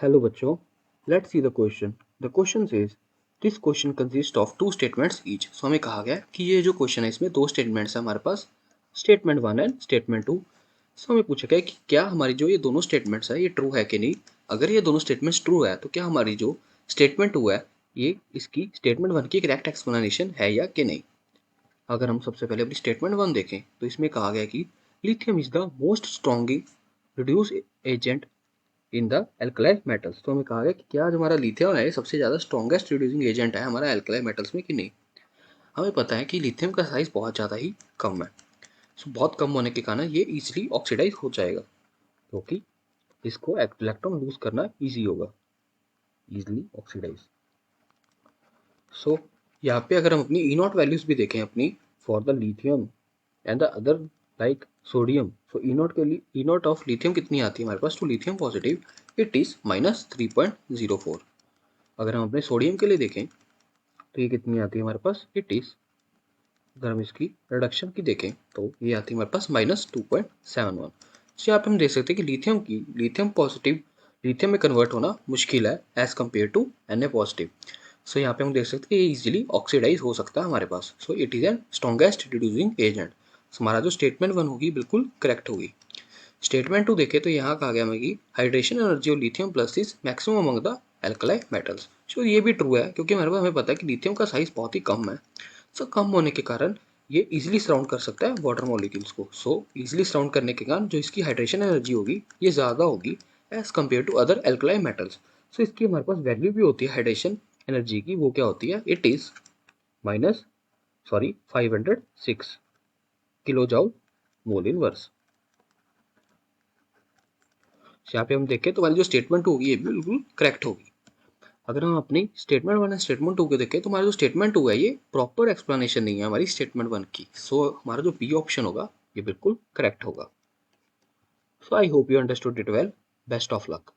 Hello बच्चों, let's see the question. The question says this question consists of two statements each. So हमें कहा गया कि ये जो क्वेश्चन है इसमें दो स्टेटमेंट्स है हमारे पास, स्टेटमेंट 1 एंड स्टेटमेंट 2. सो हमें पूछा गया कि क्या हमारी जो ये दोनों स्टेटमेंट्स है ये ट्रू है कि नहीं. अगर ये दोनों स्टेटमेंट्स ट्रू है तो क्या हमारी जो स्टेटमेंट 2 है ये इसकी स्टेटमेंट 1 की करेक्ट एक्सप्लेनेशन है या कि नहीं. अगर हम सबसे पहले अपनी स्टेटमेंट 1 देखें तो इसमें कहा गया कि lithium is the most strongly reduce agent in the alkali metals. तो हमें कहा गया कि क्या जो हमारा लिथियम है सबसे ज़्यादा स्ट्रॉन्गेस्ट रिड्यूसिंग एजेंट है हमारा एल्कलाई मेटल्स में कि नहीं. हमें पता है कि लिथियम का साइज बहुत ज़्यादा ही कम है. सो बहुत कम होने के कारण ये इजीली ऑक्सीडाइज हो जाएगा क्योंकि इसको इलेक्ट्रॉन लूज करना इजी होगा, इजीली ऑक्सीडाइज. सो यहाँ पे अगर हम अपनी ई नॉट वैल्यूज भी देखें अपनी for the lithium and the other like sodium. So E not के लिए ई नॉट ऑफ लिथियम कितनी आती है हमारे पास to lithium positive, it is -3.04. अगर हम अपने सोडियम के लिए देखें तो ये कितनी आती है हमारे पास, इट इज़, अगर हम इसकी रिडक्शन की देखें तो ये आती है हमारे पास -2.71. तो यहाँ पे हम देख सकते हैं कि लिथियम पॉजिटिव लिथियम में कन्वर्ट होना मुश्किल है as compare to Na positive. So यहाँ पे हम देख सकते हैं कि ये इजीली ऑक्सीडाइज हो सकता है हमारे पास. So it is an strongest reducing agent. हमारा जो स्टेटमेंट 1 होगी बिल्कुल करेक्ट होगी. स्टेटमेंट 2 देखें तो यहाँ कहा गया हमें कि hydration energy of lithium plus is maximum among the alkali metals. So ये भी ट्रू है क्योंकि हमारे पास हमें पता है कि लिथियम का साइज बहुत ही कम है. सो कम होने के कारण ये इजीली सराउंड कर सकता है वाटर मॉलिक्यूल्स को. सो इजीली सराउंड करने के कारण जो इसकी हाइड्रेशन एनर्जी होगी ये ज़्यादा होगी as compare to other alkali metals. So इसकी हमारे पास वैल्यू भी होती है हाइड्रेशन एनर्जी की, वो क्या होती है, it is 506 kilojoule mole inverse. यहाँ पे हम देखें तो हमारी जो स्टेटमेंट होगी ये बिल्कुल करेक्ट होगी. अगर हम अपनी स्टेटमेंट 1 एंड स्टेटमेंट 2 को देखें तो हमारा जो स्टेटमेंट 2 है ये प्रॉपर एक्सप्लेनेशन नहीं है हमारी स्टेटमेंट 1 की. सो हमारा जो बी ऑप्शन होगा ये बिल्कुल करेक्ट होगा. So I hope you understood it well. Best of luck.